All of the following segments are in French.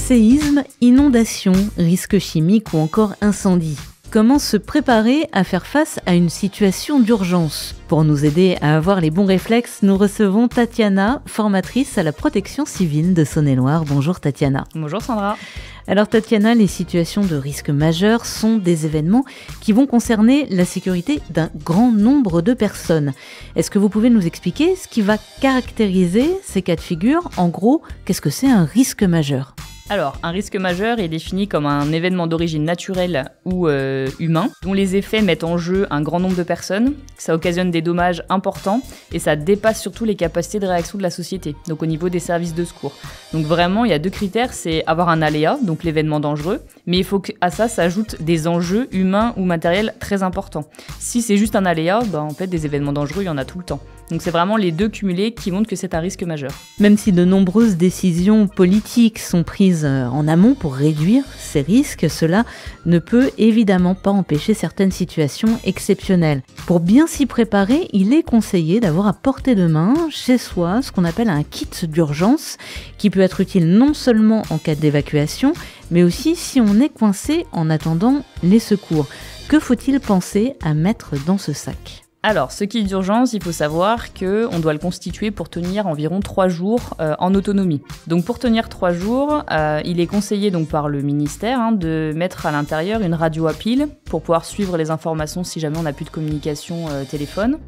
Séisme, inondation, risque chimique ou encore incendie. Comment se préparer à faire face à une situation d'urgence? Pour nous aider à avoir les bons réflexes, nous recevons Tatiana, formatrice à la protection civile de Saône-et-Loire. Bonjour Tatiana. Bonjour Sandra. Alors Tatiana, les situations de risque majeur sont des événements qui vont concerner la sécurité d'un grand nombre de personnes. Est-ce que vous pouvez nous expliquer ce qui va caractériser ces cas de figure? En gros, qu'est-ce que c'est un risque majeur? Alors, un risque majeur est défini comme un événement d'origine naturelle ou humain, dont les effets mettent en jeu un grand nombre de personnes, ça occasionne des dommages importants et ça dépasse surtout les capacités de réaction de la société, donc au niveau des services de secours. Donc vraiment, il y a deux critères, c'est avoir un aléa, donc l'événement dangereux, mais il faut qu'à ça s'ajoutent des enjeux humains ou matériels très importants. Si c'est juste un aléa, en fait, des événements dangereux, il y en a tout le temps. Donc c'est vraiment les deux cumulés qui montrent que c'est un risque majeur. Même si de nombreuses décisions politiques sont prises en amont pour réduire ces risques, cela ne peut évidemment pas empêcher certaines situations exceptionnelles. Pour bien s'y préparer, il est conseillé d'avoir à portée de main chez soi ce qu'on appelle un kit d'urgence qui peut être utile non seulement en cas d'évacuation, mais aussi si on est coincé en attendant les secours. Que faut-il penser à mettre dans ce sac ? Alors, ce kit d'urgence, il faut savoir qu'on doit le constituer pour tenir environ 3 jours en autonomie. Donc pour tenir 3 jours, il est conseillé donc par le ministère de mettre à l'intérieur une radio à pile pour pouvoir suivre les informations si jamais on n'a plus de communication téléphone.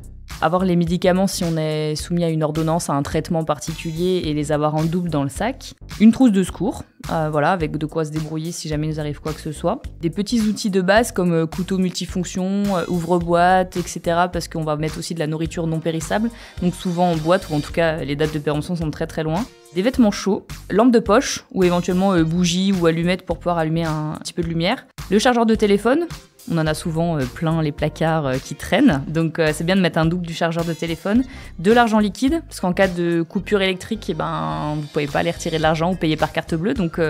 Avoir les médicaments si on est soumis à une ordonnance, à un traitement particulier et les avoir en double dans le sac. Une trousse de secours, avec de quoi se débrouiller si jamais il nous arrive quoi que ce soit. Des petits outils de base comme couteau multifonction, ouvre-boîte, etc. parce qu'on va mettre aussi de la nourriture non périssable, donc souvent en boîte ou en tout cas les dates de péremption sont très très loin. Des vêtements chauds, lampe de poche ou éventuellement bougie ou allumette pour pouvoir allumer un petit peu de lumière. Le chargeur de téléphone. On en a souvent plein les placards qui traînent, donc c'est bien de mettre un double du chargeur de téléphone. De l'argent liquide, parce qu'en cas de coupure électrique, vous ne pouvez pas aller retirer de l'argent ou payer par carte bleue, donc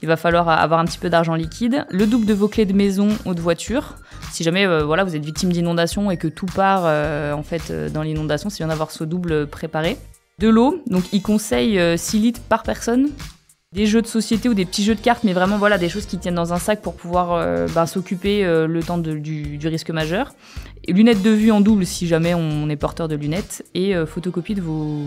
il va falloir avoir un petit peu d'argent liquide. Le double de vos clés de maison ou de voiture. Si jamais vous êtes victime d'inondation et que tout part dans l'inondation, c'est bien d'avoir ce double préparé. De l'eau, donc il conseille 6 litres par personne. Des jeux de société ou des petits jeux de cartes, mais vraiment des choses qui tiennent dans un sac pour pouvoir s'occuper le temps du risque majeur. Et lunettes de vue en double si jamais on est porteur de lunettes et photocopie de vos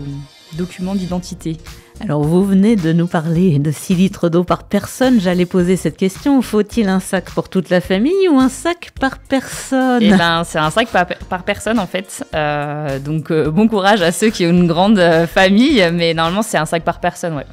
documents d'identité. Alors vous venez de nous parler de 6 litres d'eau par personne, j'allais poser cette question, faut-il un sac pour toute la famille ou un sac par personne? C'est un sac par personne en fait, donc bon courage à ceux qui ont une grande famille, mais normalement c'est un sac par personne, ouais.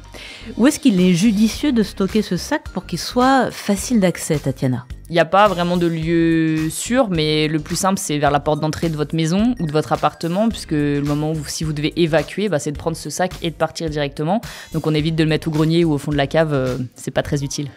Où est-ce qu'il est judicieux de stocker ce sac pour qu'il soit facile d'accès, Tatiana? Il n'y a pas vraiment de lieu sûr, mais le plus simple, c'est vers la porte d'entrée de votre maison ou de votre appartement, puisque le moment où si vous devez évacuer, c'est de prendre ce sac et de partir directement. Donc on évite de le mettre au grenier ou au fond de la cave, c'est pas très utile.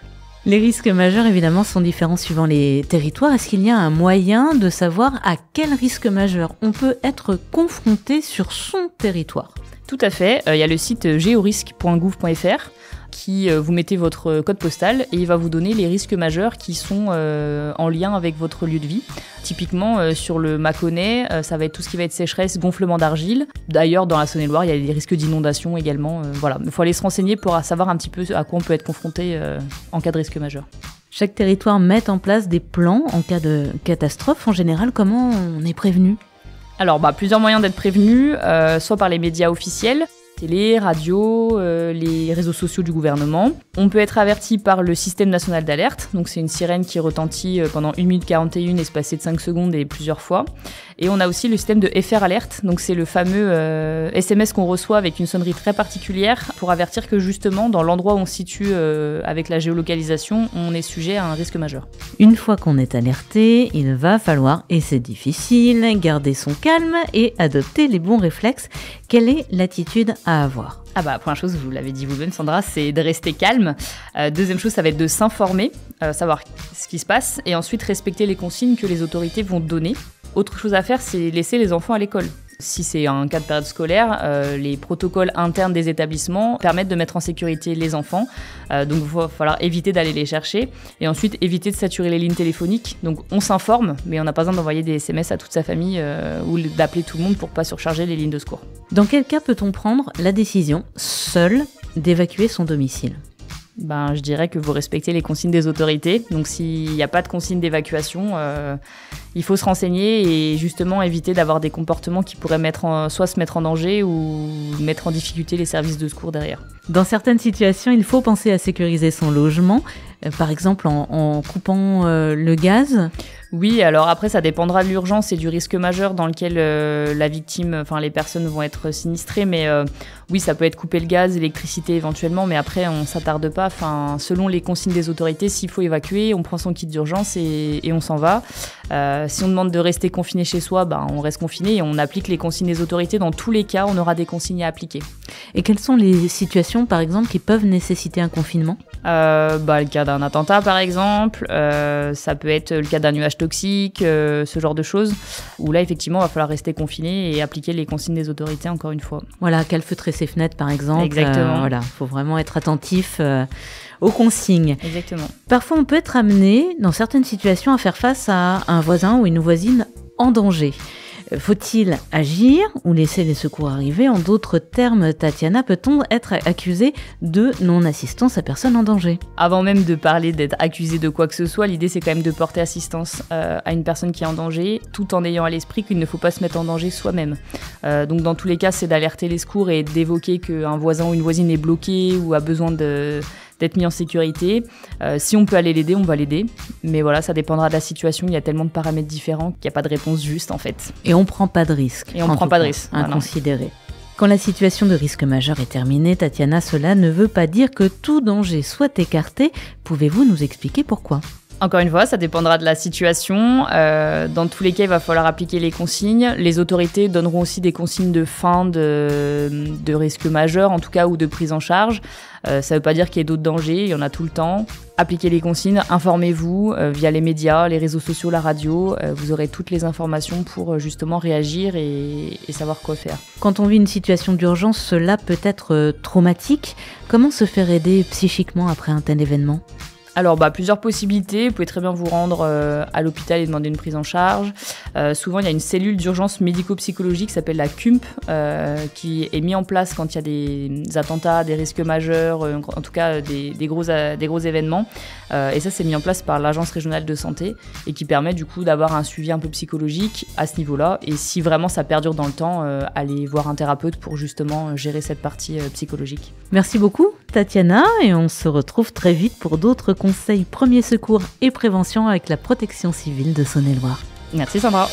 Les risques majeurs, évidemment, sont différents suivant les territoires. Est-ce qu'il y a un moyen de savoir à quel risque majeur on peut être confronté sur son territoire? Tout à fait. Il y a le site georisque.gouv.fr qui vous mettez votre code postal et il va vous donner les risques majeurs qui sont en lien avec votre lieu de vie. Typiquement, sur le Mâconnais, ça va être tout ce qui va être sécheresse, gonflement d'argile. D'ailleurs, dans la Saône-et-Loire, il y a des risques d'inondation également. Il faut aller se renseigner pour savoir un petit peu à quoi on peut être confronté en cas de risque majeur. Chaque territoire met en place des plans en cas de catastrophe. En général, comment on est prévenu ? Alors, plusieurs moyens d'être prévenu, soit par les médias officiels, télé, radio, les réseaux sociaux du gouvernement. On peut être averti par le système national d'alerte, donc c'est une sirène qui retentit pendant 1 minute 41 espacée de 5 secondes et plusieurs fois. Et on a aussi le système de FR Alert, donc c'est le fameux SMS qu'on reçoit avec une sonnerie très particulière pour avertir que justement dans l'endroit où on se situe avec la géolocalisation, on est sujet à un risque majeur. Une fois qu'on est alerté, il va falloir, et c'est difficile, garder son calme et adopter les bons réflexes. Quelle est l'attitude à avoir ? Première chose, vous l'avez dit vous-même Sandra, c'est de rester calme. Deuxième chose, ça va être de s'informer, savoir ce qui se passe et ensuite respecter les consignes que les autorités vont donner. Autre chose à faire, c'est laisser les enfants à l'école. Si c'est un cas de période scolaire, les protocoles internes des établissements permettent de mettre en sécurité les enfants. Donc il va falloir éviter d'aller les chercher. Et ensuite, éviter de saturer les lignes téléphoniques. Donc on s'informe, mais on n'a pas besoin d'envoyer des SMS à toute sa famille ou d'appeler tout le monde pour ne pas surcharger les lignes de secours. Dans quel cas peut-on prendre la décision, seul, d'évacuer son domicile ? Je dirais que vous respectez les consignes des autorités. Donc s'il n'y a pas de consigne d'évacuation, il faut se renseigner et justement éviter d'avoir des comportements qui pourraient soit se mettre en danger ou mettre en difficulté les services de secours derrière. Dans certaines situations, il faut penser à sécuriser son logement, par exemple en coupant le gaz. Oui, alors après ça dépendra de l'urgence et du risque majeur dans lequel la victime, les personnes vont être sinistrées, mais oui, ça peut être couper le gaz, l'électricité éventuellement, mais après on s'attarde pas. Selon les consignes des autorités, s'il faut évacuer, on prend son kit d'urgence et on s'en va. Si on demande de rester confiné chez soi, on reste confiné et on applique les consignes des autorités. Dans tous les cas, on aura des consignes à appliquer. Et quelles sont les situations, par exemple, qui peuvent nécessiter un confinement ? Le cas d'un attentat, par exemple, ça peut être le cas d'un nuage toxique, ce genre de choses, où là, effectivement, il va falloir rester confiné et appliquer les consignes des autorités, encore une fois. Voilà, calfeutrer ses fenêtres, par exemple. Exactement. Faut vraiment être attentif aux consignes. Exactement. Parfois, on peut être amené, dans certaines situations, à faire face à un voisin ou une voisine en danger. Faut-il agir ou laisser les secours arriver ? En d'autres termes, Tatiana, peut-on être accusé de non-assistance à personne en danger ? Avant même de parler d'être accusé de quoi que ce soit, l'idée c'est quand même de porter assistance à une personne qui est en danger, tout en ayant à l'esprit qu'il ne faut pas se mettre en danger soi-même. Donc dans tous les cas, c'est d'alerter les secours et d'évoquer qu'un voisin ou une voisine est bloqué ou a besoin d'être mis en sécurité. Si on peut aller l'aider, on va l'aider. Mais voilà, ça dépendra de la situation. Il y a tellement de paramètres différents qu'il n'y a pas de réponse juste en fait. Et on ne prend pas de risque. Et on ne prend pas de risque. Inconsidéré. Quand la situation de risque majeur est terminée, Tatiana, cela ne veut pas dire que tout danger soit écarté. Pouvez-vous nous expliquer pourquoi ? Encore une fois, ça dépendra de la situation. Dans tous les cas, il va falloir appliquer les consignes. Les autorités donneront aussi des consignes de fin de risque majeur, en tout cas, ou de prise en charge. Ça ne veut pas dire qu'il y ait d'autres dangers, il y en a tout le temps. Appliquez les consignes, informez-vous via les médias, les réseaux sociaux, la radio. Vous aurez toutes les informations pour justement réagir et savoir quoi faire. Quand on vit une situation d'urgence, cela peut être traumatique. Comment se faire aider psychiquement après un tel événement ? Alors, plusieurs possibilités. Vous pouvez très bien vous rendre à l'hôpital et demander une prise en charge. Souvent, il y a une cellule d'urgence médico-psychologique qui s'appelle la CUMP, qui est mise en place quand il y a des attentats, des risques majeurs, en tout cas des gros événements. Et ça, c'est mis en place par l'Agence régionale de santé et qui permet du coup d'avoir un suivi un peu psychologique à ce niveau-là. Et si vraiment ça perdure dans le temps, aller voir un thérapeute pour justement gérer cette partie psychologique. Merci beaucoup, Tatiana, et on se retrouve très vite pour d'autres conseils premiers secours et prévention avec la protection civile de Saône-et-Loire. Merci Sandra.